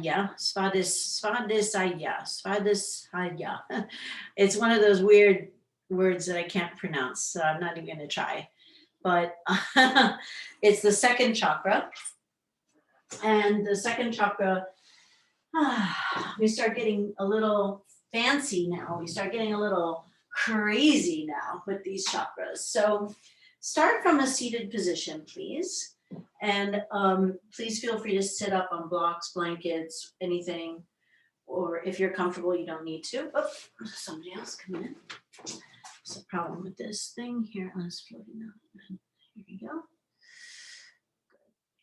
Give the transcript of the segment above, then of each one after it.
Svadhisaya. It's one of those weird words that I can't pronounce, so I'm not even going to try. But it's the second chakra. And the second chakra, we start getting a little fancy now. We start getting a little crazy now with these chakras. So start from a seated position, please. And please feel free to sit up on blocks, blankets, anything. Or if you're comfortable, you don't need to. Oh, somebody else come in. There's a problem with this thing here. Let's float it out. Here we go.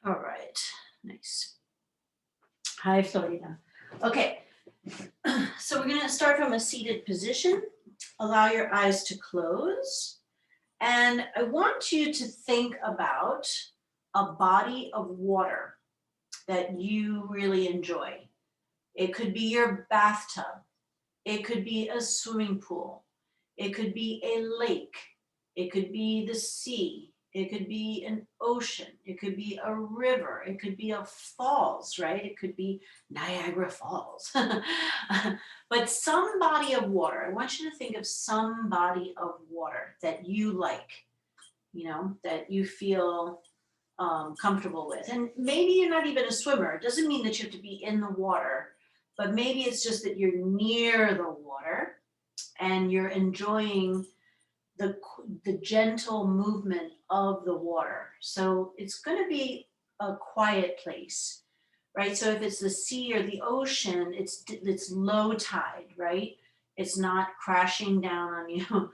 All right. Nice. Hi, Florida. Okay. So we're going to start from a seated position. Allow your eyes to close. And I want you to think about a body of water that you really enjoy. It could be your bathtub. It could be a swimming pool. It could be a lake. It could be the sea. It could be an ocean. It could be a river. It could be a falls, right? It could be Niagara Falls. But some body of water. I want you to think of some body of water that you like, that you feel comfortable with. And maybe you're not even a swimmer. It doesn't mean that you have to be in the water, but maybe it's just that you're near the water and you're enjoying the gentle movement of the water. So it's going to be a quiet place, right? So if it's the sea or the ocean, it's low tide, right? It's not crashing down on you.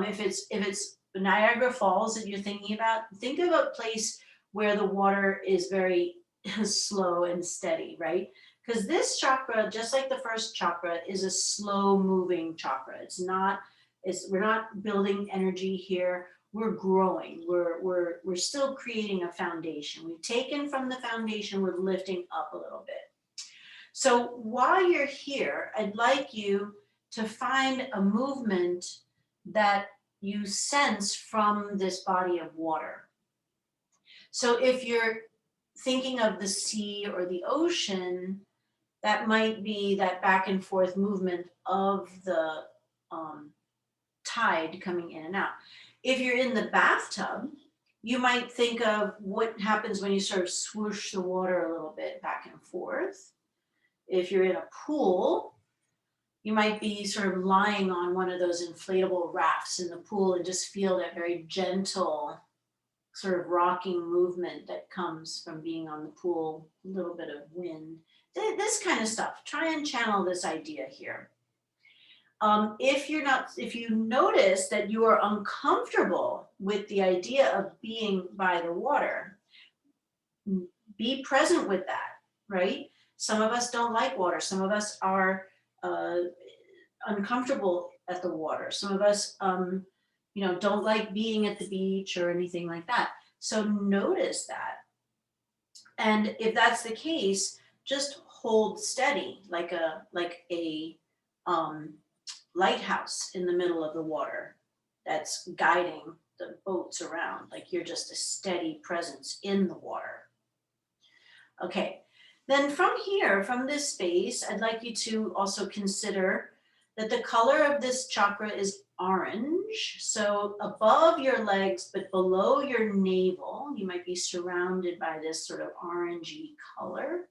If it's Niagara Falls that you're thinking about, think of a place where the water is very slow and steady, right? Because this chakra, just like the first chakra, is a slow moving chakra. We're not building energy here. We're growing. We're still creating a foundation. We've taken from the foundation, we're lifting up a little bit. So while you're here, I'd like you to find a movement that you sense from this body of water. So if you're thinking of the sea or the ocean, that might be that back and forth movement of the tide coming in and out. If you're in the bathtub, you might think of what happens when you sort of swoosh the water a little bit back and forth. If you're in a pool, you might be sort of lying on one of those inflatable rafts in the pool and just feel that very gentle sort of rocking movement that comes from being on the pool, a little bit of wind, this kind of stuff. Try and channel this idea here. If you notice that you are uncomfortable with the idea of being by the water, be present with that, right? Some of us don't like water. Some of us are uncomfortable at the water. Some of us, don't like being at the beach or anything like that. So notice that. And if that's the case, just hold steady like a lighthouse in the middle of the water that's guiding the boats around, like you're just a steady presence in the water. Okay, then from here, from this space, I'd like you to also consider that the color of this chakra is orange. So above your legs, but below your navel, you might be surrounded by this sort of orangey color,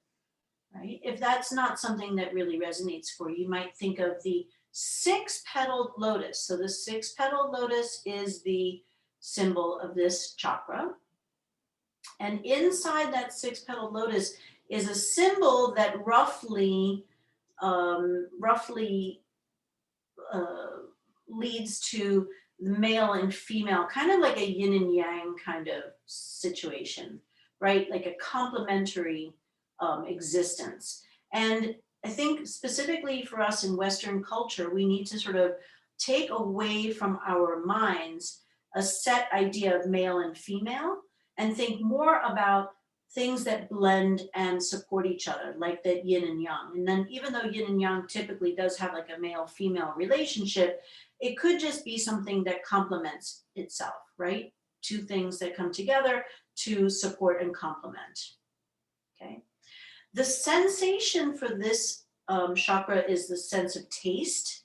right? If that's not something that really resonates for you, you might think of the six-petaled lotus. So the six-petaled lotus is the symbol of this chakra. And inside that six-petaled lotus is a symbol that roughly leads to male and female, kind of like a yin and yang kind of situation, right? Like a complementary existence. And I think specifically for us in Western culture, we need to sort of take away from our minds a set idea of male and female and think more about things that blend and support each other, like that yin and yang. And then even though yin and yang typically does have like a male-female relationship, it could just be something that complements itself, right? Two things that come together to support and complement, okay? The sensation for this chakra is the sense of taste.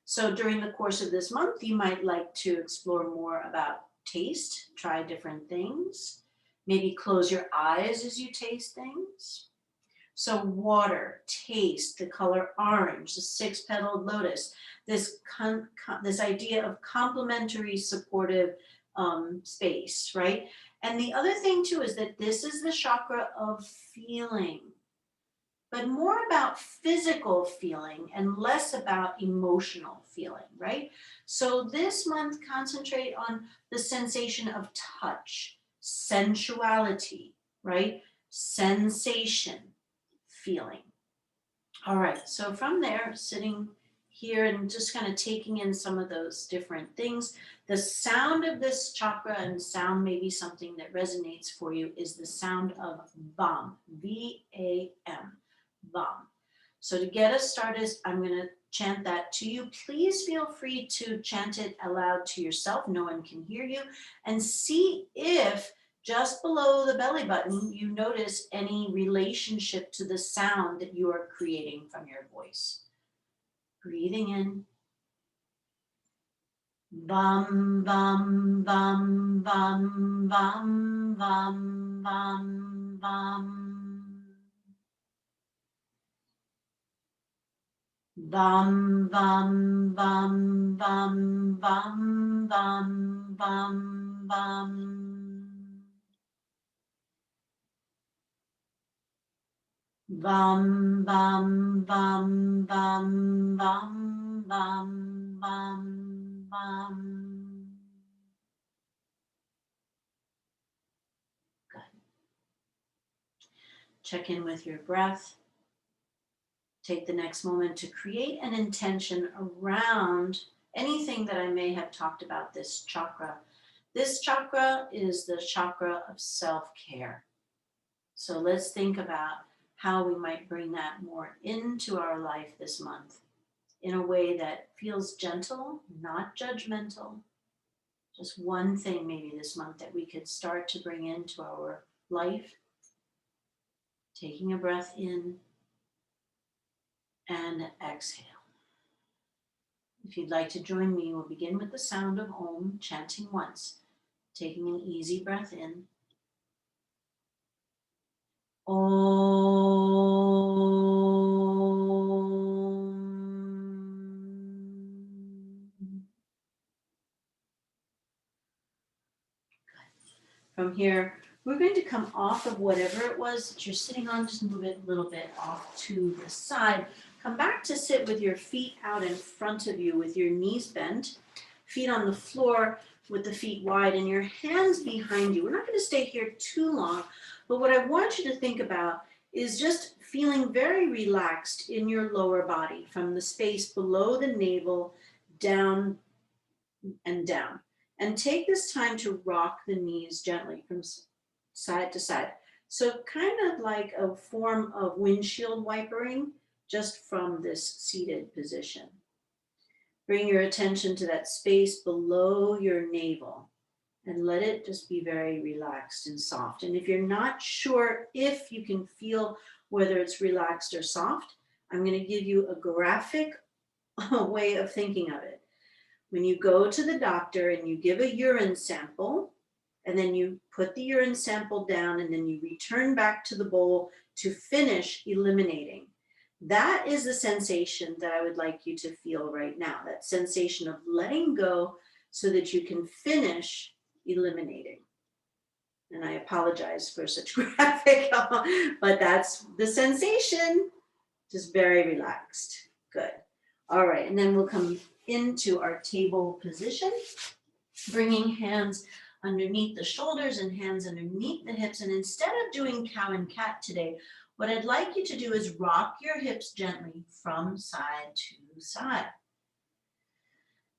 So during the course of this month, you might like to explore more about taste, try different things, maybe close your eyes as you taste things. So water, taste, the color orange, the six-petaled lotus, this idea of complementary supportive space, right? And the other thing too is that this is the chakra of feeling, but more about physical feeling and less about emotional feeling, right? So this month, concentrate on the sensation of touch, sensuality, right? Sensation, feeling. All right, so from there, sitting here and just kind of taking in some of those different things, the sound of this chakra, and sound may be something that resonates for you, is the sound of VAM, V-A-M, VAM. So to get us started, I'm going to chant that to you. Please feel free to chant it aloud to yourself. No one can hear you. And see if just below the belly button, you notice any relationship to the sound that you are creating from your voice. Breathing in. Bum, bum, bum, bum, bum, bum, bum, bum. Bum, bum, bum, bum, bum, bum, bum, bum. Bum, bum, bum, bum, bum, bum, bum, bum. Good. Check in with your breath. Take the next moment to create an intention around anything that I may have talked about this chakra. This chakra is the chakra of self-care. So let's think about how we might bring that more into our life this month in a way that feels gentle, not judgmental. Just one thing maybe this month that we could start to bring into our life. Taking a breath in and exhale. If you'd like to join me, we'll begin with the sound of Om, chanting once, taking an easy breath in. Om. From here, we're going to come off of whatever it was that you're sitting on, just move it a little bit off to the side. Come back to sit with your feet out in front of you with your knees bent, feet on the floor with the feet wide and your hands behind you. We're not going to stay here too long, but what I want you to think about is just feeling very relaxed in your lower body from the space below the navel down and down. And take this time to rock the knees gently from side to side. So kind of like a form of windshield wipering just from this seated position. Bring your attention to that space below your navel and let it just be very relaxed and soft. And if you're not sure if you can feel whether it's relaxed or soft, I'm going to give you a graphic way of thinking of it. When you go to the doctor and you give a urine sample, and then you put the urine sample down and then you return back to the bowl to finish eliminating. That is the sensation that I would like you to feel right now, that sensation of letting go so that you can finish eliminating. And I apologize for such graphic, but that's the sensation, just very relaxed. Good. All right, and then we'll come into our table position, bringing hands underneath the shoulders and hands underneath the hips. And instead of doing cow and cat today, what I'd like you to do is rock your hips gently from side to side.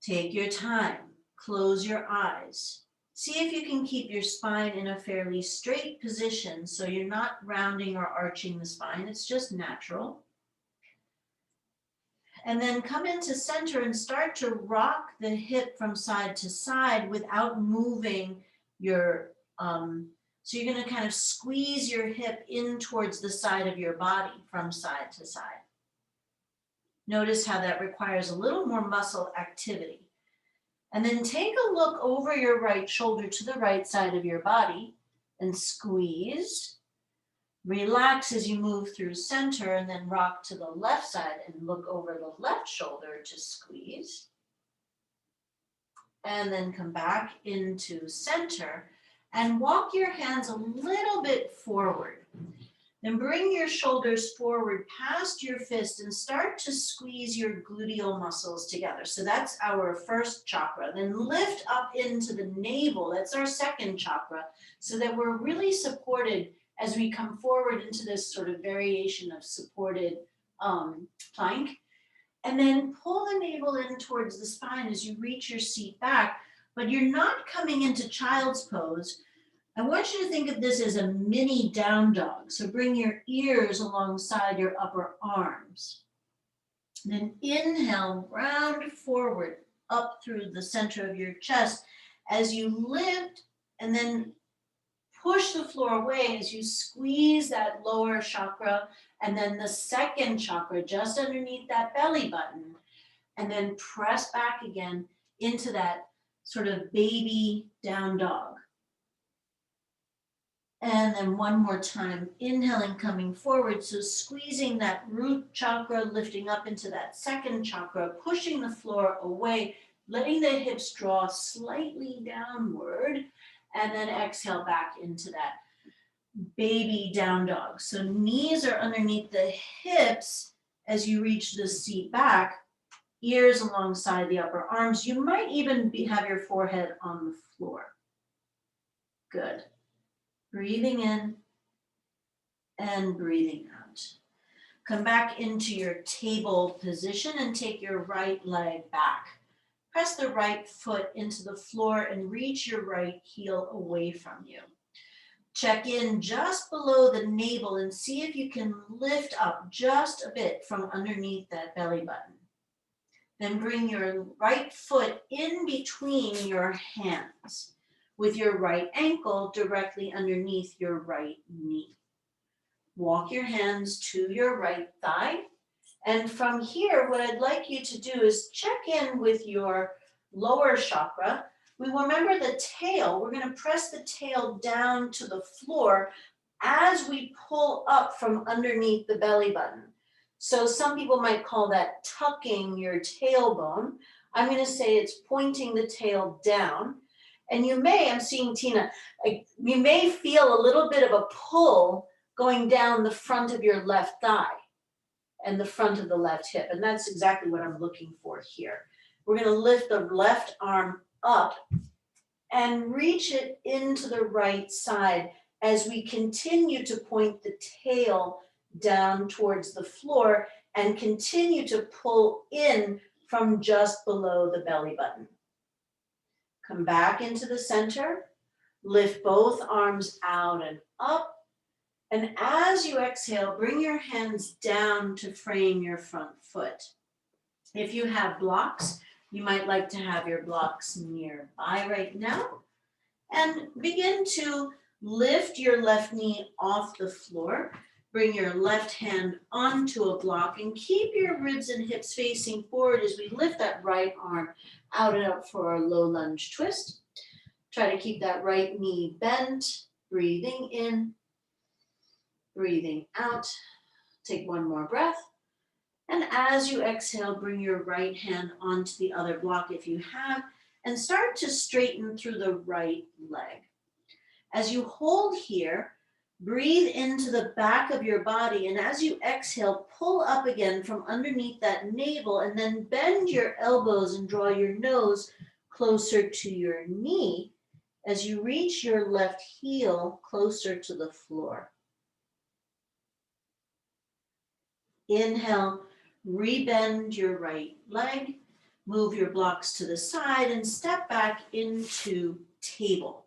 Take your time, close your eyes. See if you can keep your spine in a fairly straight position so you're not rounding or arching the spine, it's just natural. And then come into center and start to rock the hip from side to side without moving your So you're going to kind of squeeze your hip in towards the side of your body from side to side. Notice how that requires a little more muscle activity. And then take a look over your right shoulder to the right side of your body and squeeze. Relax as you move through center and then rock to the left side and look over the left shoulder to squeeze. And then come back into center and walk your hands a little bit forward. Then bring your shoulders forward past your fist and start to squeeze your gluteal muscles together. So that's our first chakra. Then lift up into the navel. That's our second chakra, so that we're really supported as we come forward into this sort of variation of supported plank. And then pull the navel in towards the spine as you reach your seat back, but you're not coming into child's pose. I want you to think of this as a mini down dog. So bring your ears alongside your upper arms. Then inhale, round forward up through the center of your chest as you lift, and then push the floor away as you squeeze that lower chakra and then the second chakra just underneath that belly button, and then press back again into that sort of baby down dog. And then one more time, inhaling, coming forward. So squeezing that root chakra, lifting up into that second chakra, pushing the floor away, letting the hips draw slightly downward, and then exhale back into that baby down dog. So knees are underneath the hips as you reach the seat back, ears alongside the upper arms. You might even have your forehead on the floor. Good. Breathing in and breathing out. Come back into your table position and take your right leg back. Press the right foot into the floor and reach your right heel away from you. Check in just below the navel and see if you can lift up just a bit from underneath that belly button. Then bring your right foot in between your hands, with your right ankle directly underneath your right knee. Walk your hands to your right thigh. And from here, what I'd like you to do is check in with your lower chakra. We remember the tail. We're going to press the tail down to the floor as we pull up from underneath the belly button. So some people might call that tucking your tailbone. I'm going to say it's pointing the tail down. And you may, I'm seeing Tina, you may feel a little bit of a pull going down the front of your left thigh and the front of the left hip. And that's exactly what I'm looking for here. We're going to lift the left arm up and reach it into the right side as we continue to point the tail down towards the floor and continue to pull in from just below the belly button. Come back into the center, lift both arms out and up, and as you exhale, bring your hands down to frame your front foot. If you have blocks, you might like to have your blocks nearby right now, and begin to lift your left knee off the floor. Bring your left hand onto a block and keep your ribs and hips facing forward as we lift that right arm out and up for our low lunge twist. Try to keep that right knee bent, breathing in, breathing out. Take one more breath. And as you exhale, bring your right hand onto the other block if you have, and start to straighten through the right leg. As you hold here, breathe into the back of your body, and as you exhale, pull up again from underneath that navel, and then bend your elbows and draw your nose closer to your knee as you reach your left heel closer to the floor. Inhale, rebend your right leg, move your blocks to the side, and step back into table.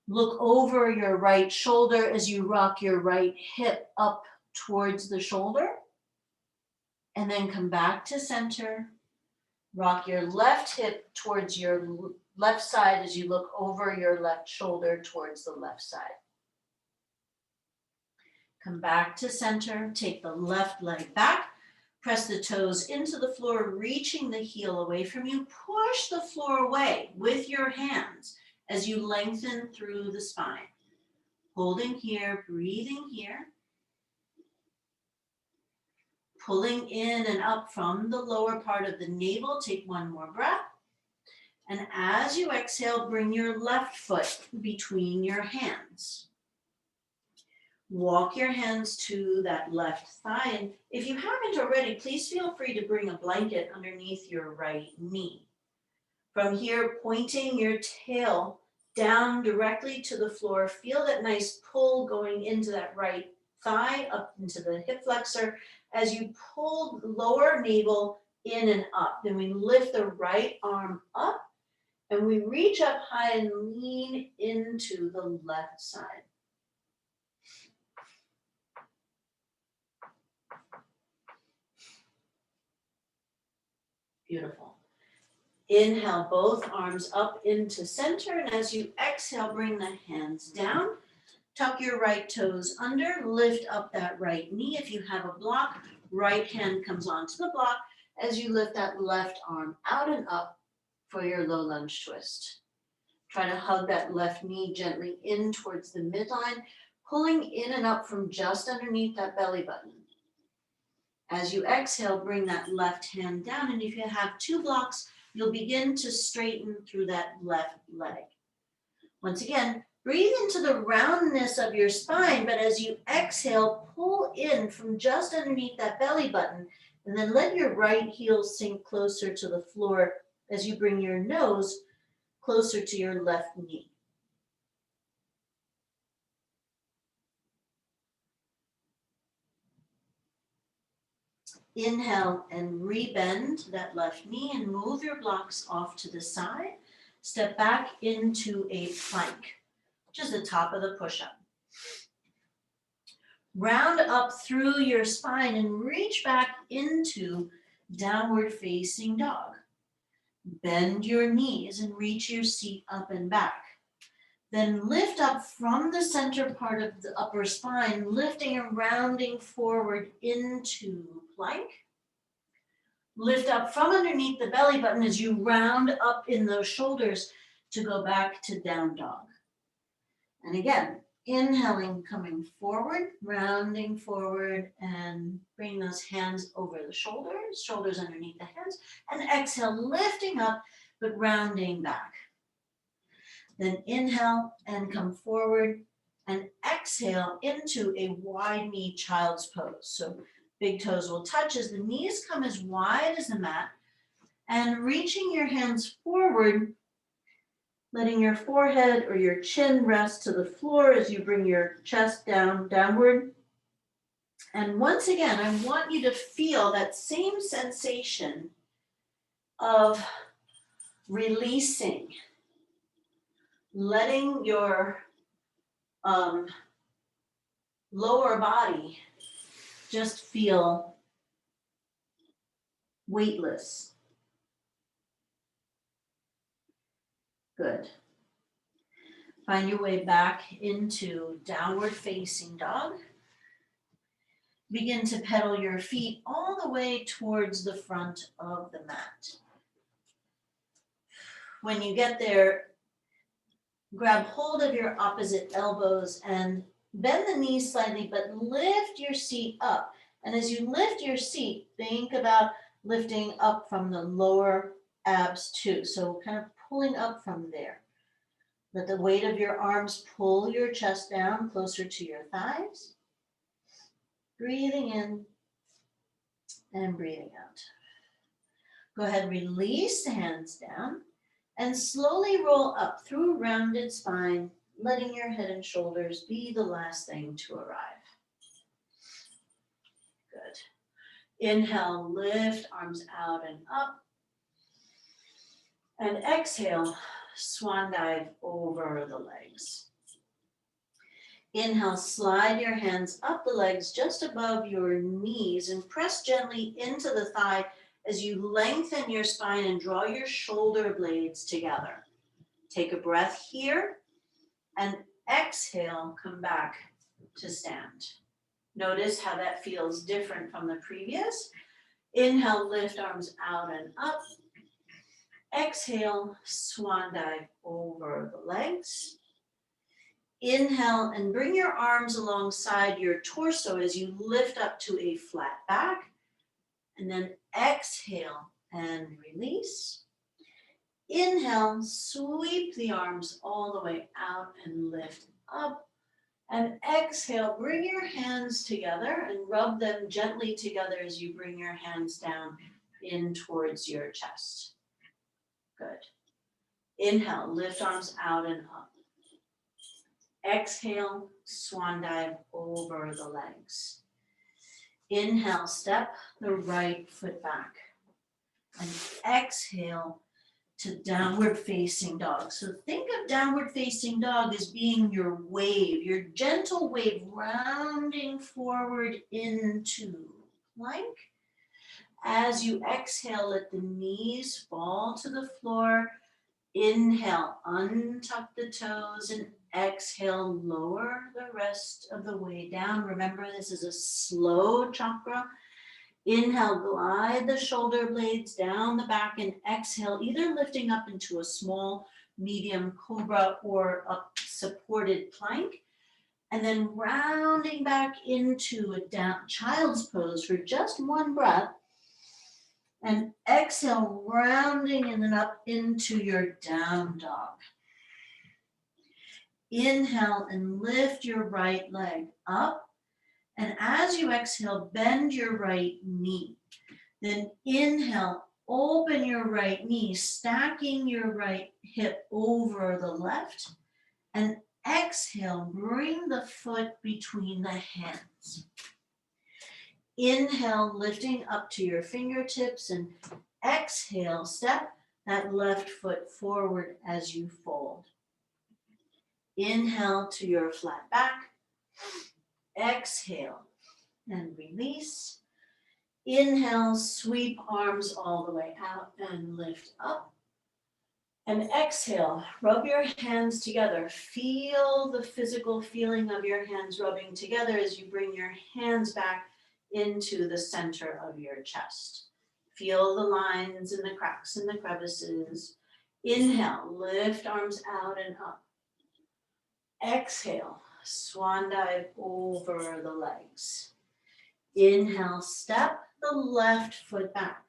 Look over your right shoulder as you rock your right hip up towards the shoulder. And then come back to center. Rock your left hip towards your left side as you look over your left shoulder towards the left side. Come back to center, take the left leg back, press the toes into the floor, reaching the heel away from you. Push the floor away with your hands as you lengthen through the spine. Holding here, breathing here. Pulling in and up from the lower part of the navel, take one more breath. And as you exhale, bring your left foot between your hands. Walk your hands to that left thigh. And if you haven't already, please feel free to bring a blanket underneath your right knee. From here, pointing your tail down directly to the floor. Feel that nice pull going into that right thigh, up into the hip flexor. As you pull the lower navel in and up, then we lift the right arm up and we reach up high and lean into the left side. Beautiful. Inhale, both arms up into center, and as you exhale, bring the hands down. Tuck your right toes under, lift up that right knee. If you have a block, right hand comes onto the block as you lift that left arm out and up for your low lunge twist. Try to hug that left knee gently in towards the midline, pulling in and up from just underneath that belly button. As you exhale, bring that left hand down, and if you have two blocks, you'll begin to straighten through that left leg. Once again, breathe into the roundness of your spine, but as you exhale, pull in from just underneath that belly button, and then let your right heel sink closer to the floor as you bring your nose closer to your left knee. Inhale and rebend that left knee and move your blocks off to the side. Step back into a plank, which is the top of the push-up. Round up through your spine and reach back into downward facing dog. Bend your knees and reach your seat up and back. Then lift up from the center part of the upper spine, lifting and rounding forward into plank. Lift up from underneath the belly button as you round up in those shoulders to go back to down dog. And again, inhaling, coming forward, rounding forward, and bring those hands over the shoulders, shoulders underneath the hands, and exhale, lifting up, but rounding back. Then inhale and come forward and exhale into a wide knee child's pose. So big toes will touch as the knees come as wide as the mat, and reaching your hands forward, letting your forehead or your chin rest to the floor as you bring your chest downward. And once again, I want you to feel that same sensation of releasing, letting your lower body just feel weightless. Good. Find your way back into downward facing dog. Begin to pedal your feet all the way towards the front of the mat. When you get there, grab hold of your opposite elbows and bend the knees slightly, but lift your seat up. And as you lift your seat, think about lifting up from the lower abs too. So kind of pulling up from there. Let the weight of your arms pull your chest down closer to your thighs. Breathing in and breathing out. Go ahead, release the hands down and slowly roll up through a rounded spine, letting your head and shoulders be the last thing to arrive. Good. Inhale, lift arms out and up. And exhale, swan dive over the legs. Inhale, slide your hands up the legs just above your knees and press gently into the thigh as you lengthen your spine and draw your shoulder blades together. Take a breath here and exhale, come back to stand. Notice how that feels different from the previous. Inhale, lift arms out and up. Exhale, swan dive over the legs. Inhale and bring your arms alongside your torso as you lift up to a flat back. And then exhale and release. Inhale, sweep the arms all the way out and lift up. And exhale, bring your hands together and rub them gently together as you bring your hands down in towards your chest. Good. Inhale, lift arms out and up. Exhale, swan dive over the legs. Inhale, step the right foot back. And exhale to downward facing dog. So think of downward facing dog as being your wave, your gentle wave rounding forward into plank. As you exhale, let the knees fall to the floor. Inhale, untuck the toes, and exhale, lower the rest of the way down. Remember, this is a slow chakra. Inhale, glide the shoulder blades down the back, and exhale, either lifting up into a small, medium cobra or a supported plank, and then rounding back into a down child's pose for just one breath. And exhale, rounding in and up into your down dog. Inhale and lift your right leg up. And as you exhale, bend your right knee. Then inhale, open your right knee, stacking your right hip over the left. And exhale, bring the foot between the hands. Inhale, lifting up to your fingertips, and exhale, step that left foot forward as you fold. Inhale to your flat back. Exhale and release. Inhale, sweep arms all the way out and lift up. And exhale, rub your hands together. Feel the physical feeling of your hands rubbing together as you bring your hands back into the center of your chest. Feel the lines and the cracks and the crevices. Inhale, lift arms out and up. Exhale, swan dive over the legs. Inhale, step the left foot back.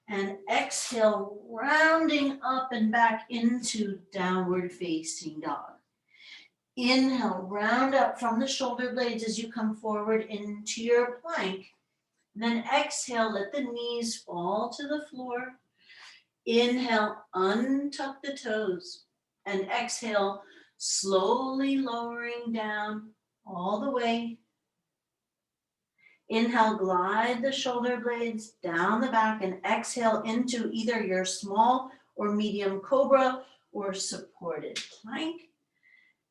And exhale, rounding up and back into downward facing dog. Inhale, round up from the shoulder blades as you come forward into your plank. And then exhale, let the knees fall to the floor. Inhale, untuck the toes. And exhale, slowly lowering down all the way. Inhale, glide the shoulder blades down the back, and exhale into either your small or medium cobra or supported plank.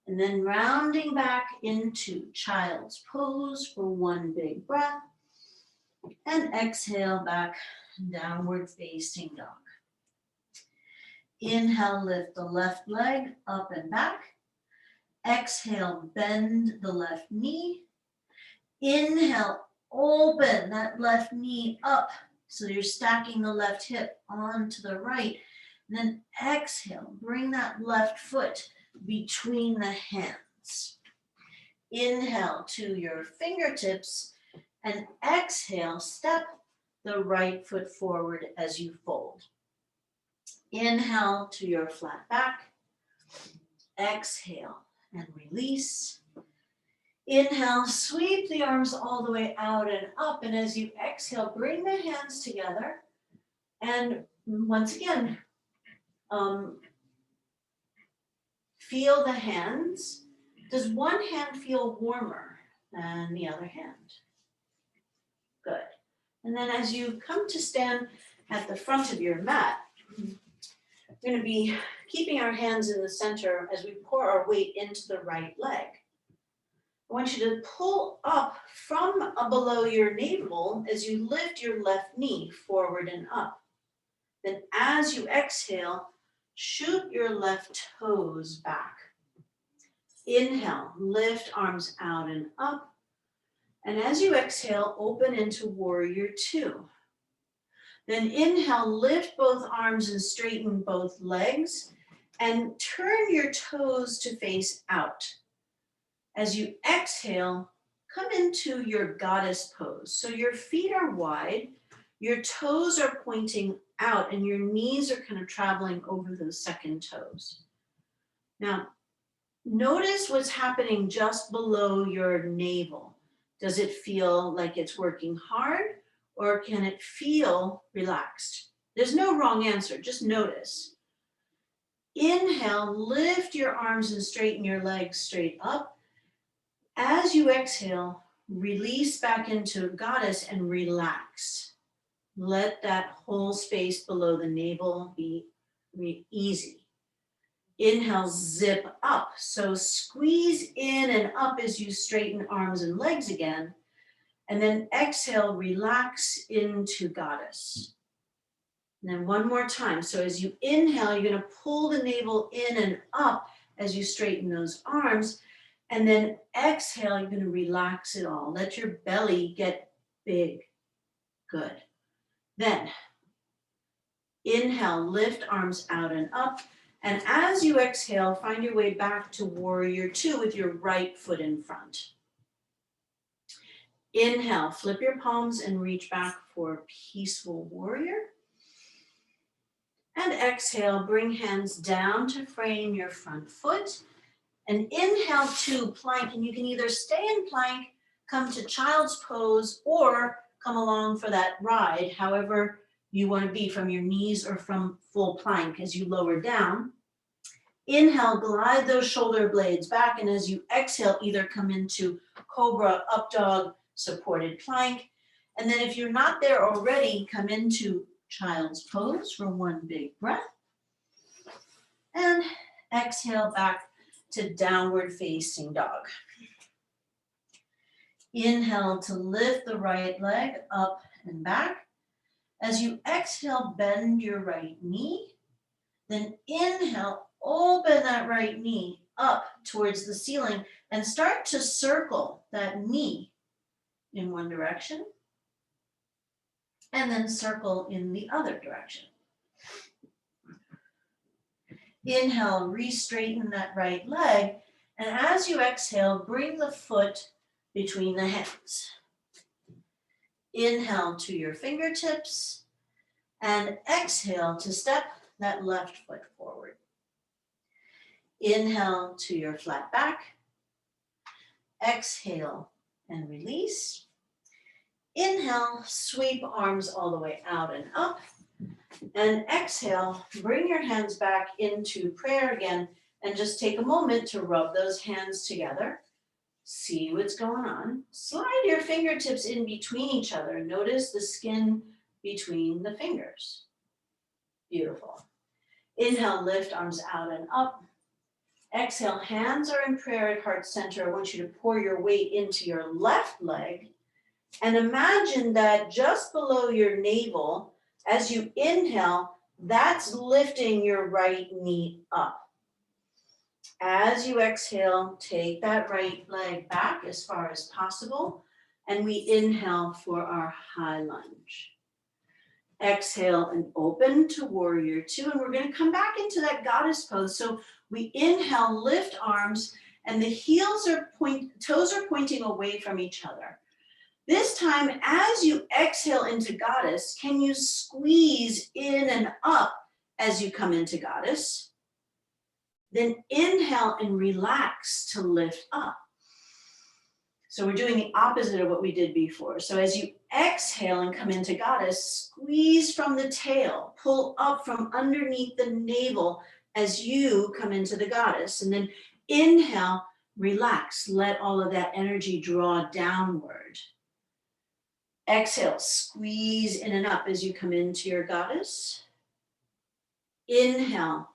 And then rounding back into child's pose for one big breath. And exhale back, downward facing dog. Inhale, lift the left leg up and back. Exhale, bend the left knee. Inhale, open that left knee up. So you're stacking the left hip onto the right. And then exhale, bring that left foot between the hands. Inhale to your fingertips, and exhale, step the right foot forward as you fold. Inhale to your flat back. Exhale and release. Inhale, sweep the arms all the way out and up. And as you exhale, bring the hands together. And once again, feel the hands. Does one hand feel warmer than the other hand? Good. And then as you come to stand at the front of your mat, we're going to be keeping our hands in the center as we pour our weight into the right leg. I want you to pull up from below your navel as you lift your left knee forward and up. Then as you exhale, shoot your left toes back. Inhale, lift arms out and up. And as you exhale, open into warrior two. Then inhale, lift both arms and straighten both legs and turn your toes to face out. As you exhale, come into your goddess pose. So your feet are wide, your toes are pointing out, and your knees are kind of traveling over those second toes. Now, notice what's happening just below your navel. Does it feel like it's working hard, or can it feel relaxed? There's no wrong answer, just notice. Inhale, lift your arms and straighten your legs straight up. As you exhale, release back into goddess and relax. Let that whole space below the navel be easy. Inhale, zip up. So squeeze in and up as you straighten arms and legs again. And then exhale, relax into goddess. And then one more time. So as you inhale, you're going to pull the navel in and up as you straighten those arms. And then exhale, you're going to relax it all. Let your belly get big. Good. Then inhale, lift arms out and up. And as you exhale, find your way back to warrior two with your right foot in front. Inhale, flip your palms and reach back for peaceful warrior. And exhale, bring hands down to frame your front foot. And inhale to plank, and you can either stay in plank, come to child's pose, or come along for that ride, however you want to be, from your knees or from full plank as you lower down. Inhale, glide those shoulder blades back, and as you exhale, either come into cobra, up dog, supported plank. And then if you're not there already, come into child's pose for one big breath. And exhale back to downward facing dog. Inhale to lift the right leg up and back. As you exhale, bend your right knee. Then inhale, open that right knee up towards the ceiling and start to circle that knee in one direction and then circle in the other direction. Inhale, re-straighten that right leg, and as you exhale, bring the foot between the hands. Inhale to your fingertips, and exhale to step that left foot forward. Inhale to your flat back. Exhale and release. Inhale, sweep arms all the way out and up. And exhale, bring your hands back into prayer again and just take a moment to rub those hands together. See what's going on. Slide your fingertips in between each other. Notice the skin between the fingers. Beautiful. Inhale, lift arms out and up. Exhale, hands are in prayer at heart center. I want you to pour your weight into your left leg and imagine that just below your navel, as you inhale, that's lifting your right knee up. As you exhale, take that right leg back as far as possible, and we inhale for our high lunge. Exhale and open to warrior two, and we're going to come back into that goddess pose. So we inhale, lift arms, and the toes are pointing away from each other. This time, as you exhale into goddess, can you squeeze in and up as you come into goddess? Then inhale and relax to lift up. So we're doing the opposite of what we did before. So as you exhale and come into goddess, squeeze from the tail, pull up from underneath the navel as you come into the goddess. And then inhale, relax, let all of that energy draw downward. Exhale, squeeze in and up as you come into your goddess. Inhale,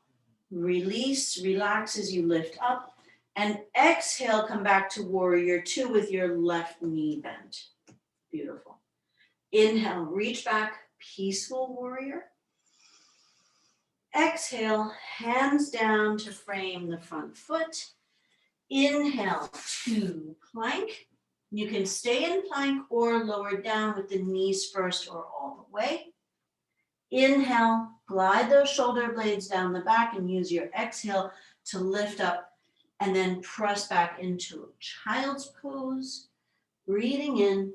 release, relax as you lift up. And exhale, come back to warrior two with your left knee bent. Beautiful. Inhale, reach back, peaceful warrior. Exhale, hands down to frame the front foot. Inhale to plank. You can stay in plank or lower down with the knees first or all the way. Inhale, glide those shoulder blades down the back and use your exhale to lift up and then press back into child's pose. Breathing in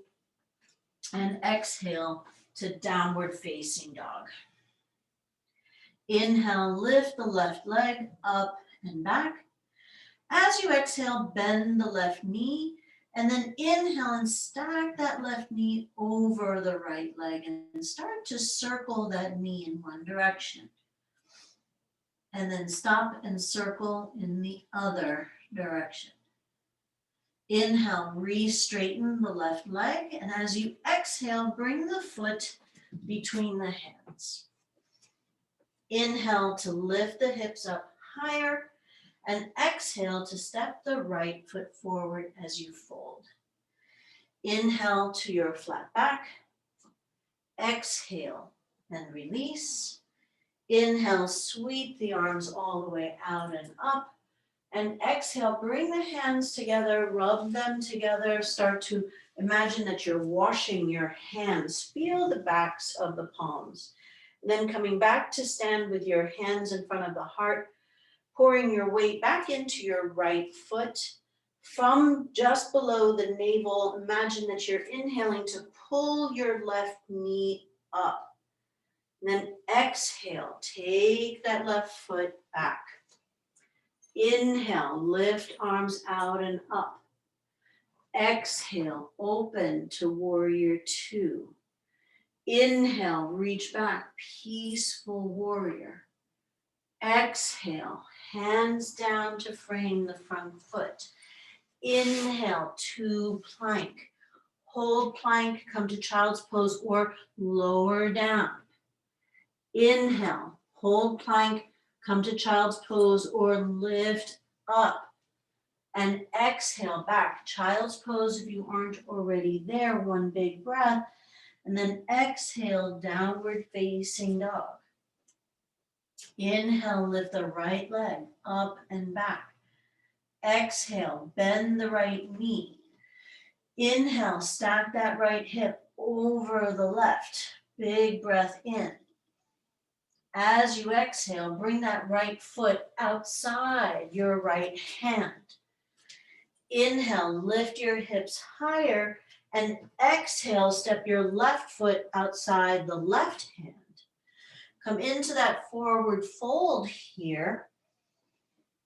and exhale to downward facing dog. Inhale, lift the left leg up and back. As you exhale, bend the left knee, and then inhale and stack that left knee over the right leg and start to circle that knee in one direction. And then stop and circle in the other direction. Inhale, re-straighten the left leg, and as you exhale, bring the foot between the hands. Inhale to lift the hips up higher, and exhale to step the right foot forward as you fold. Inhale to your flat back. Exhale and release. Inhale, sweep the arms all the way out and up. And exhale, bring the hands together, rub them together. Start to imagine that you're washing your hands. Feel the backs of the palms. Then coming back to stand with your hands in front of the heart, pouring your weight back into your right foot. From just below the navel, imagine that you're inhaling to pull your left knee up. And then exhale, take that left foot back. Inhale, lift arms out and up. Exhale, open to warrior two. Inhale, reach back, peaceful warrior. Exhale, hands down to frame the front foot. Inhale to plank. Hold plank, come to child's pose or lower down. Inhale, hold plank, come to child's pose or lift up. And exhale back, child's pose if you aren't already there, one big breath. And then exhale, downward facing dog. Inhale, lift the right leg up and back. Exhale, bend the right knee. Inhale, stack that right hip over the left. Big breath in. As you exhale, bring that right foot outside your right hand. Inhale, lift your hips higher, and exhale, step your left foot outside the left hand. Come into that forward fold here.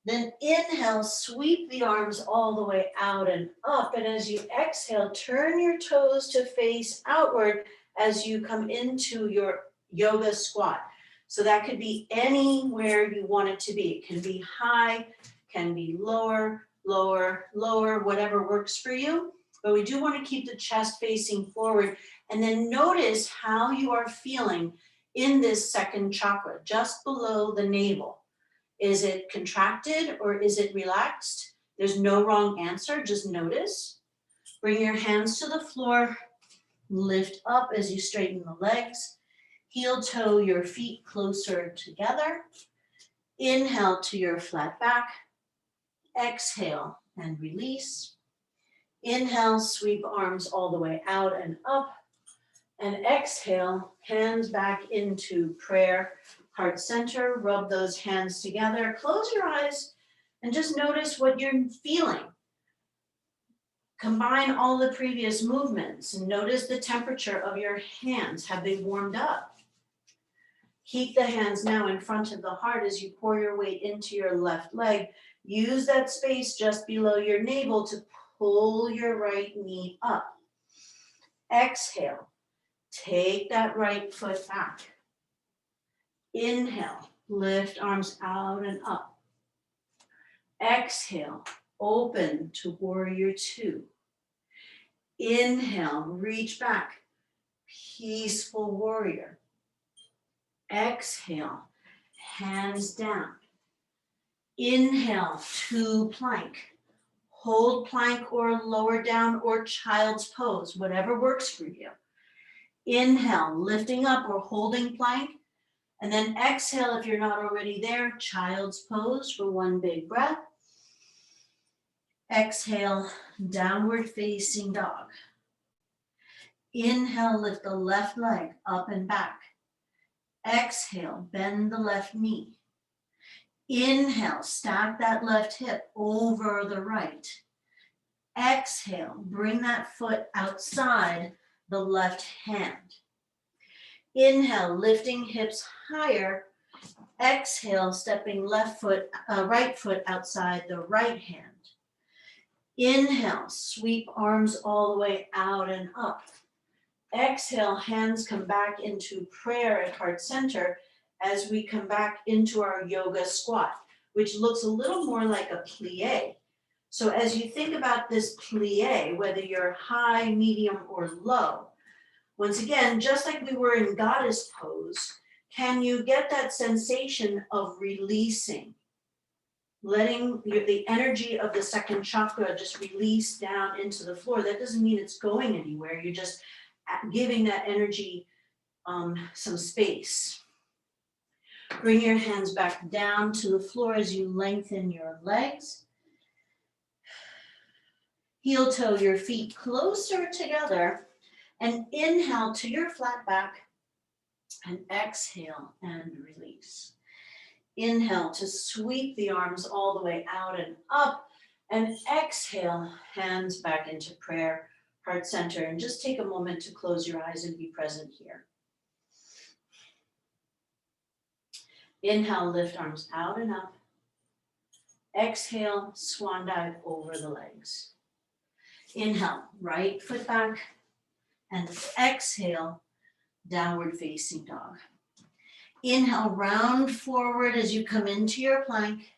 Then inhale, sweep the arms all the way out and up. And as you exhale, turn your toes to face outward as you come into your yoga squat. So that could be anywhere you want it to be. It can be high, can be lower, lower, lower, whatever works for you. But we do want to keep the chest facing forward. And then notice how you are feeling in this second chakra, just below the navel. Is it contracted or is it relaxed? There's no wrong answer, just notice. Bring your hands to the floor, lift up as you straighten the legs. Heel toe your feet closer together. Inhale to your flat back. Exhale and release. Inhale, sweep arms all the way out and up. And exhale, hands back into prayer. Heart center, rub those hands together. Close your eyes and just notice what you're feeling. Combine all the previous movements and notice the temperature of your hands. Have they warmed up? Keep the hands now in front of the heart as you pour your weight into your left leg. Use that space just below your navel to pull your right knee up. Exhale. Take that right foot back. Inhale, lift arms out and up. Exhale, open to warrior two. Inhale, reach back, peaceful warrior. Exhale, hands down. Inhale to plank. Hold plank or lower down or child's pose, whatever works for you. Inhale, lifting up or holding plank. And then exhale if you're not already there, child's pose for one big breath. Exhale, downward facing dog. Inhale, lift the left leg up and back. Exhale, bend the left knee. Inhale, stack that left hip over the right. Exhale, bring that foot outside the left hand. Inhale, lifting hips higher. Exhale, stepping right foot outside the right hand. Inhale, sweep arms all the way out and up. Exhale, hands come back into prayer at heart center as we come back into our yoga squat, which looks a little more like a plie. So as you think about this plie, whether you're high, medium, or low, once again, just like we were in goddess pose, can you get that sensation of releasing, letting the energy of the second chakra just release down into the floor? That doesn't mean it's going anywhere. You're just giving that energy some space. Bring your hands back down to the floor as you lengthen your legs. Heel toe your feet closer together and inhale to your flat back and exhale and release. Inhale to sweep the arms all the way out and up, and exhale, hands back into prayer, heart center, and just take a moment to close your eyes and be present here. Inhale, lift arms out and up. Exhale, swan dive over the legs. Inhale, right foot back, and exhale, downward facing dog. Inhale, round forward as you come into your plank,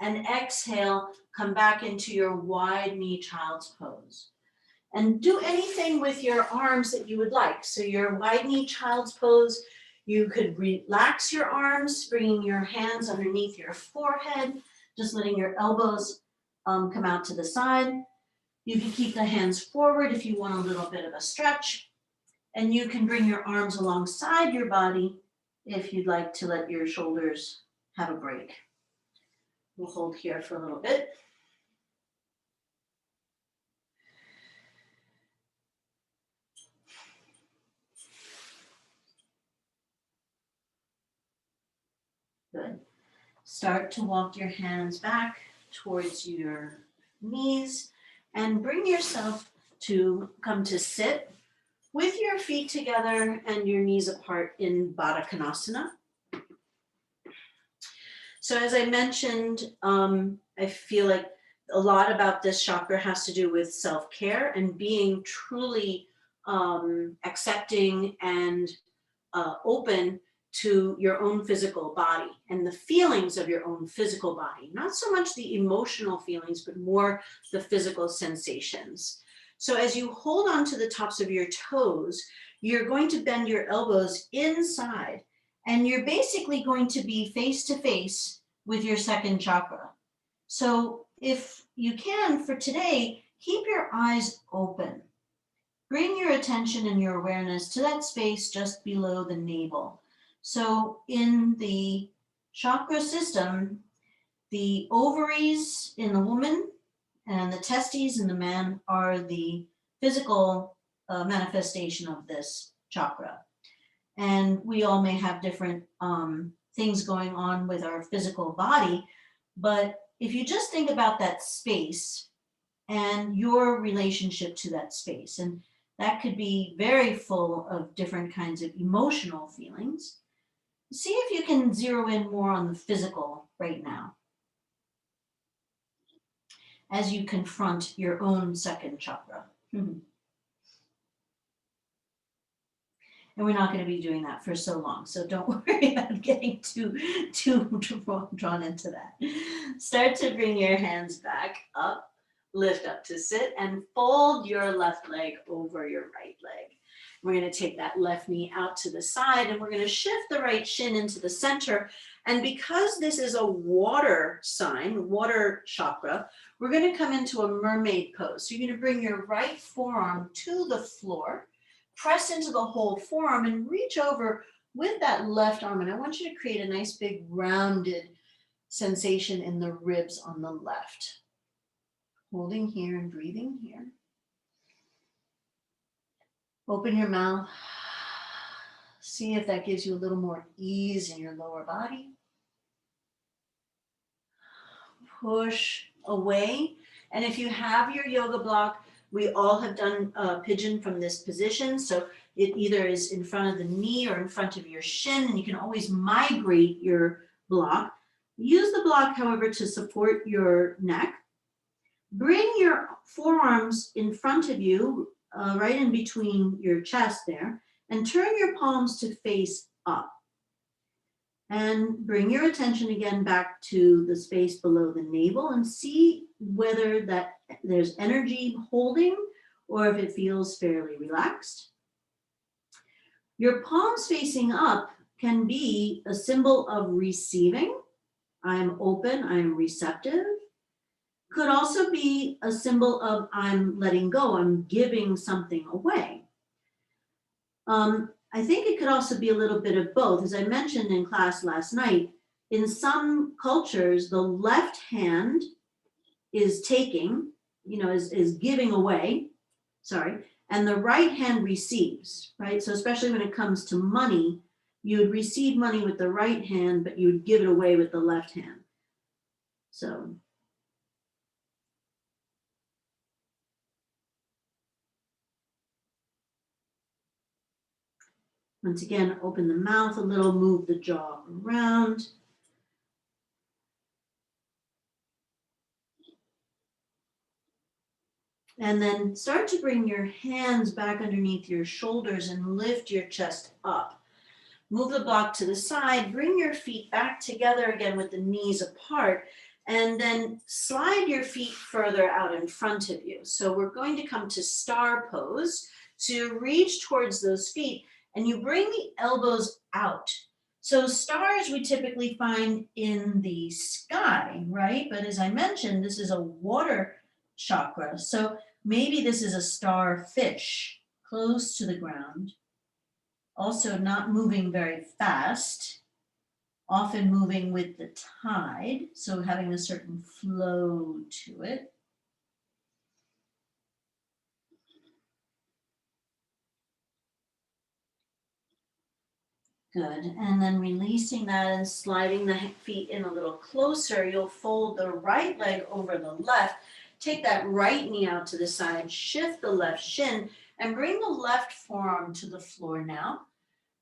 and exhale, come back into your wide knee child's pose. And do anything with your arms that you would like. So your wide knee child's pose, you could relax your arms, bringing your hands underneath your forehead, just letting your elbows come out to the side. You can keep the hands forward if you want a little bit of a stretch. And you can bring your arms alongside your body if you'd like to let your shoulders have a break. We'll hold here for a little bit. Good. Start to walk your hands back towards your knees and bring yourself to come to sit with your feet together and your knees apart in Baddha Konasana. So as I mentioned, I feel like a lot about this chakra has to do with self-care and being truly accepting and open to your own physical body and the feelings of your own physical body. Not so much the emotional feelings, but more the physical sensations. So as you hold on to the tops of your toes, you're going to bend your elbows inside, and you're basically going to be face to face with your second chakra. So if you can, for today, keep your eyes open. Bring your attention and your awareness to that space just below the navel. So in the chakra system, the ovaries in the woman and the testes in the man are the physical manifestation of this chakra. And we all may have different things going on with our physical body, but if you just think about that space and your relationship to that space, and that could be very full of different kinds of emotional feelings, see if you can zero in more on the physical right now as you confront your own second chakra. And we're not going to be doing that for so long, so don't worry about getting too drawn into that. Start to bring your hands back up, lift up to sit, and fold your left leg over your right leg. We're going to take that left knee out to the side, and we're going to shift the right shin into the center. And because this is a water sign, water chakra, we're going to come into a mermaid pose. So you're going to bring your right forearm to the floor, press into the whole forearm, and reach over with that left arm, and I want you to create a nice big rounded sensation in the ribs on the left. Holding here and breathing here. Open your mouth. See if that gives you a little more ease in your lower body. Push away. And if you have your yoga block, we all have done pigeon from this position. So it either is in front of the knee or in front of your shin, and you can always migrate your block. Use the block, however, to support your neck. Bring your forearms in front of you, right in between your chest there, and turn your palms to face up. And bring your attention again back to the space below the navel and see whether that there's energy holding or if it feels fairly relaxed. Your palms facing up can be a symbol of receiving. I'm open, I'm receptive. Could also be a symbol of I'm letting go, I'm giving something away. I think it could also be a little bit of both. As I mentioned in class last night, in some cultures, the left hand is taking, is giving away, and the right hand receives, right? So especially when it comes to money, you would receive money with the right hand, but you would give it away with the left hand. So once again, open the mouth a little, move the jaw around. And then start to bring your hands back underneath your shoulders and lift your chest up. Move the block to the side, bring your feet back together again with the knees apart, and then slide your feet further out in front of you. So we're going to come to star pose. So you reach towards those feet and you bring the elbows out. So stars we typically find in the sky, right? But as I mentioned, this is a water chakra. So maybe this is a starfish close to the ground. Also not moving very fast, often moving with the tide, so having a certain flow to it. Good, and then releasing that and sliding the feet in a little closer, you'll fold the right leg over the left, take that right knee out to the side, shift the left shin, and bring the left forearm to the floor now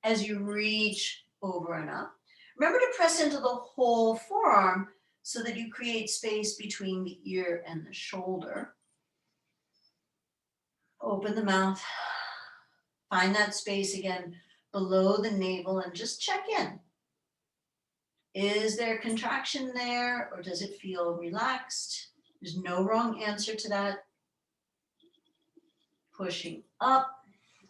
as you reach over and up. Remember to press into the whole forearm so that you create space between the ear and the shoulder. Open the mouth, find that space again below the navel and just check in. Is there contraction there or does it feel relaxed? There's no wrong answer to that. Pushing up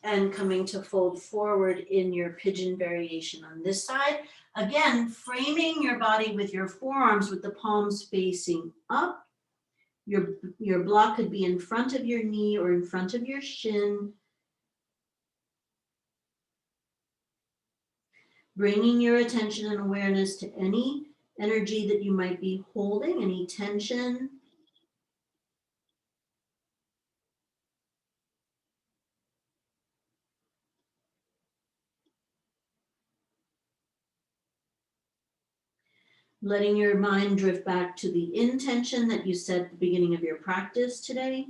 and coming to fold forward in your pigeon variation on this side. Again, framing your body with your forearms with the palms facing up. Your block could be in front of your knee or in front of your shin. Bringing your attention and awareness to any energy that you might be holding, any tension. Letting your mind drift back to the intention that you set at the beginning of your practice today.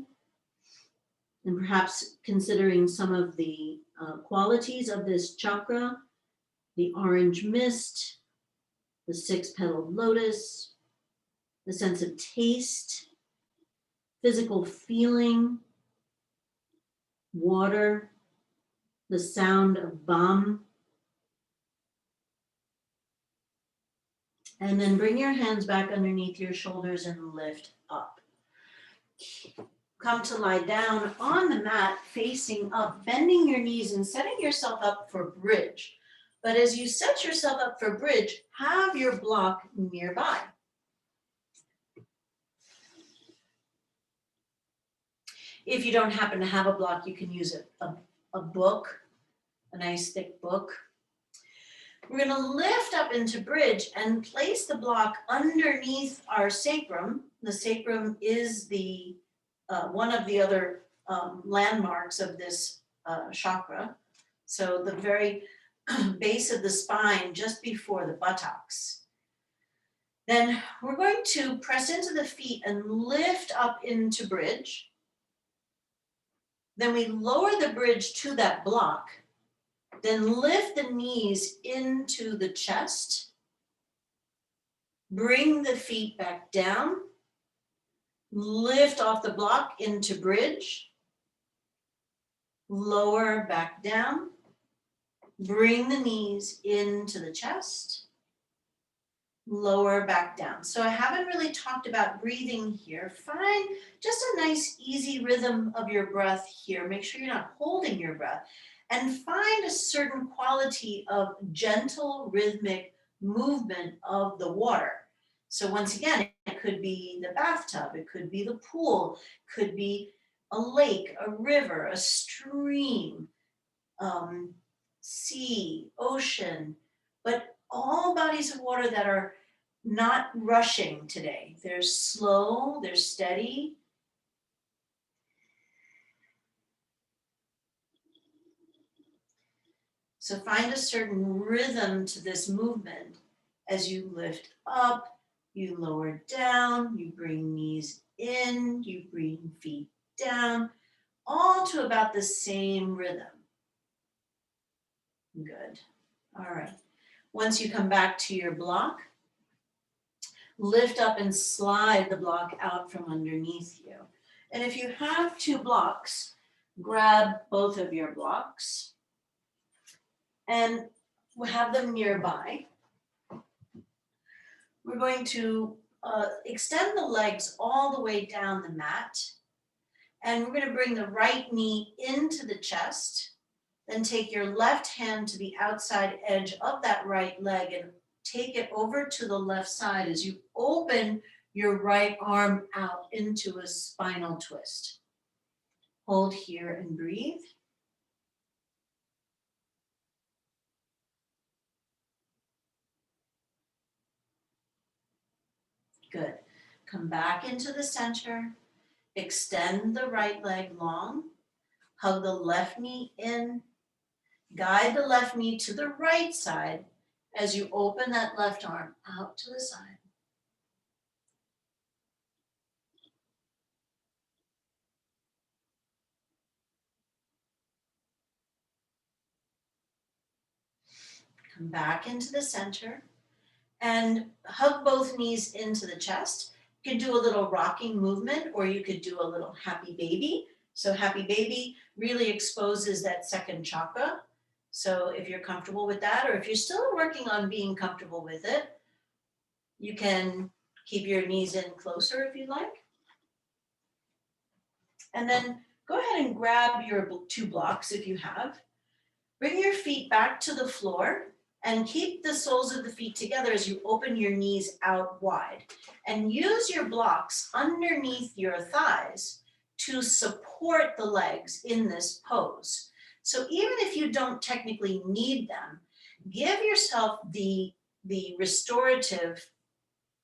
And perhaps considering some of the qualities of this chakra, the orange mist, the six-petaled lotus, the sense of taste, physical feeling, water, the sound of bum. And then bring your hands back underneath your shoulders and lift up. Come to lie down on the mat, facing up, bending your knees and setting yourself up for bridge. But as you set yourself up for bridge, have your block nearby. If you don't happen to have a block, you can use a book, a nice thick book. We're going to lift up into bridge and place the block underneath our sacrum. The sacrum is the one of the other landmarks of this chakra. So the very base of the spine, just before the buttocks. Then we're going to press into the feet and lift up into bridge. Then we lower the bridge to that block. Then lift the knees into the chest. Bring the feet back down. Lift off the block into bridge. Lower back down. Bring the knees into the chest. Lower back down. So I haven't really talked about breathing here. Find just a nice easy rhythm of your breath here. Make sure you're not holding your breath. And find a certain quality of gentle rhythmic movement of the water. So once again, it could be the bathtub, it could be the pool, it could be a lake, a river, a stream, sea, ocean, but all bodies of water that are not rushing today. They're slow, they're steady. So find a certain rhythm to this movement as you lift up, you lower down, you bring knees in, you bring feet down, all to about the same rhythm. Good. All right. Once you come back to your block, lift up and slide the block out from underneath you. And if you have two blocks, grab both of your blocks and we'll have them nearby. We're going to extend the legs all the way down the mat. And we're going to bring the right knee into the chest. Then take your left hand to the outside edge of that right leg and take it over to the left side as you open your right arm out into a spinal twist. Hold here and breathe. Good. Come back into the center. Extend the right leg long. Hug the left knee in. Guide the left knee to the right side as you open that left arm out to the side. Come back into the center and hug both knees into the chest. You can do a little rocking movement or you could do a little happy baby. So happy baby really exposes that second chakra. So if you're comfortable with that, or if you're still working on being comfortable with it, you can keep your knees in closer if you'd like. And then go ahead and grab your two blocks if you have. Bring your feet back to the floor and keep the soles of the feet together as you open your knees out wide. And use your blocks underneath your thighs to support the legs in this pose. So even if you don't technically need them, give yourself the restorative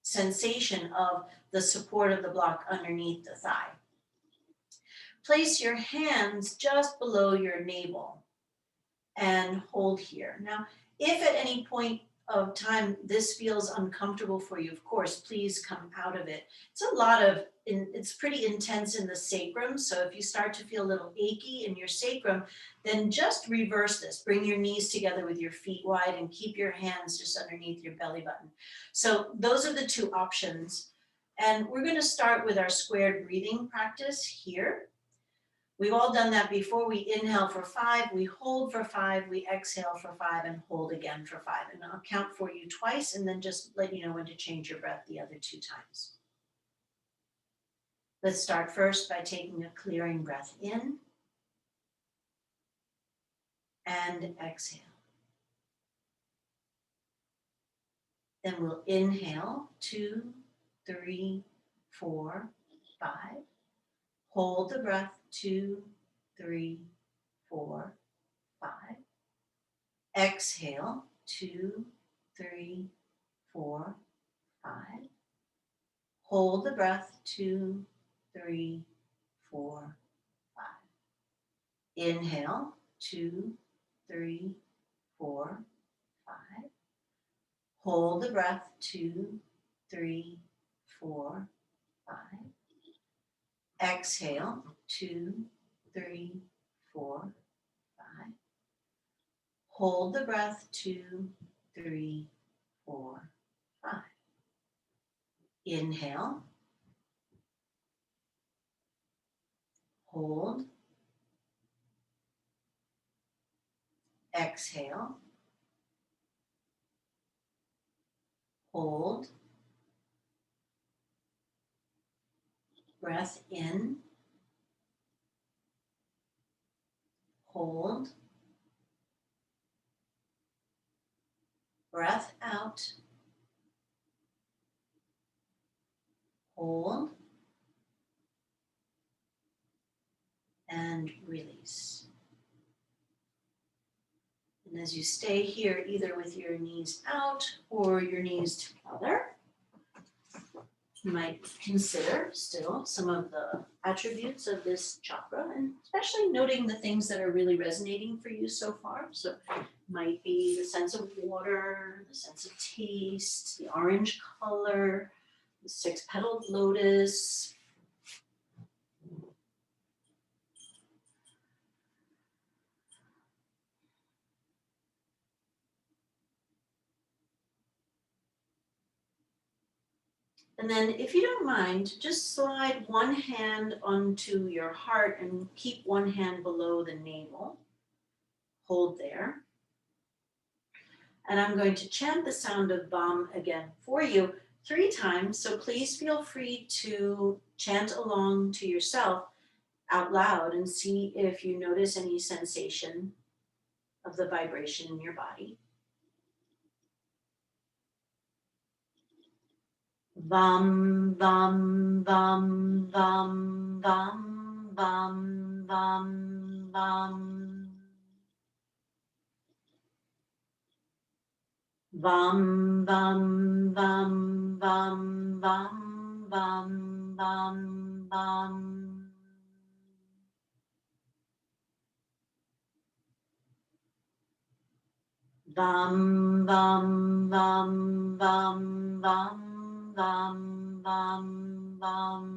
sensation of the support of the block underneath the thigh. Place your hands just below your navel and hold here. Now, if at any point of time this feels uncomfortable for you, of course, please come out of it. It's pretty intense in the sacrum, so if you start to feel a little achy in your sacrum, then just reverse this. Bring your knees together with your feet wide and keep your hands just underneath your belly button. So those are the two options. And we're going to start with our squared breathing practice here. We've all done that before. We inhale for 5, we hold for 5, we exhale for 5, and hold again for 5. And I'll count for you twice and then just let you know when to change your breath the other 2 times. Let's start first by taking a clearing breath in and exhale. Then we'll inhale 2, 3, 4, 5. Hold the breath 2, 3, 4, 5. Exhale 2, 3, 4, 5. Hold the breath, 2, 3, 4, 5. Inhale, 2, 3, 4, 5. Hold the breath, 2, 3, 4, 5. Exhale, 2, 3, 4, 5. Hold the breath, 2, 3, 4, 5. Inhale. Hold. Exhale. Hold. Breath in. Hold. Breath out. Hold. And release. And as you stay here, either with your knees out or your knees together, you might consider still some of the attributes of this chakra, and especially noting the things that are really resonating for you so far. So it might be the sense of water, the sense of taste, the orange color, the six-petaled lotus. And then if you don't mind, just slide one hand onto your heart and keep one hand below the navel. Hold there. And I'm going to chant the sound of Bam again for you 3 times. So please feel free to chant along to yourself out loud and see if you notice any sensation of the vibration in your body. Bam, bam, bam, bam, bam, bam, bam, bam. Bam, bam, bam, bam, bam, bam, bam, bam. Bam, bam, bam, bam, bam, bam, bam, bam.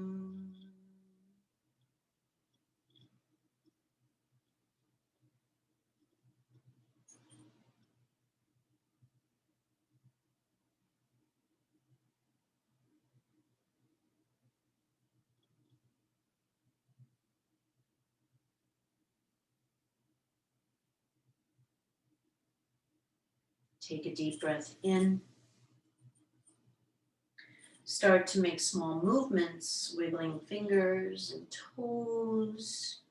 Take a deep breath in. Start to make small movements, wiggling fingers and toes.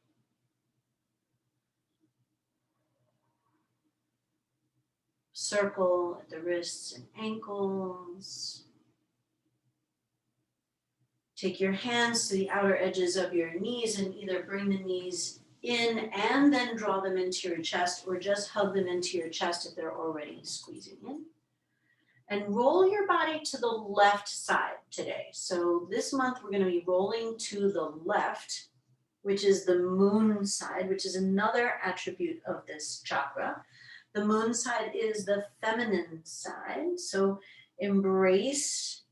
Circle at the wrists and ankles. Take your hands to the outer edges of your knees and either bring the knees in and then draw them into your chest, or just hug them into your chest if they're already squeezing in. And roll your body to the left side today. So this month we're going to be rolling to the left, which is the moon side, which is another attribute of this chakra. The moon side is the feminine side. So embrace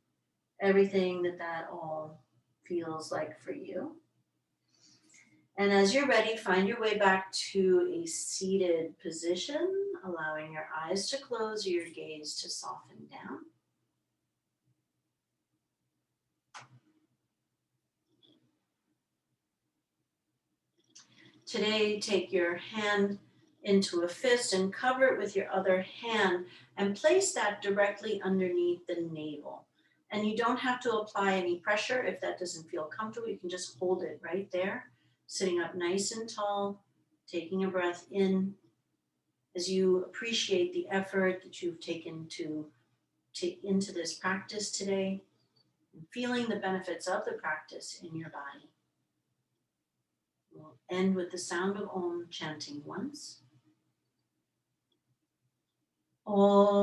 everything that all feels like for you. And as you're ready, find your way back to a seated position, allowing your eyes to close, your gaze to soften down. Today, take your hand into a fist and cover it with your other hand and place that directly underneath the navel. And you don't have to apply any pressure if that doesn't feel comfortable. You can just hold it right there, sitting up nice and tall, taking a breath in as you appreciate the effort that you've taken into this practice today, and feeling the benefits of the practice in your body. We'll end with the sound of Om chanting once. Om.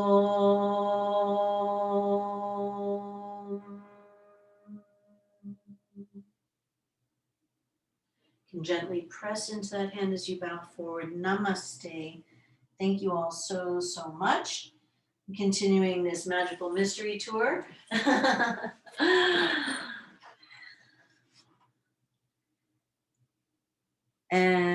You can gently press into that hand as you bow forward. Namaste. Thank you all so, so much. Continuing this magical mystery tour. And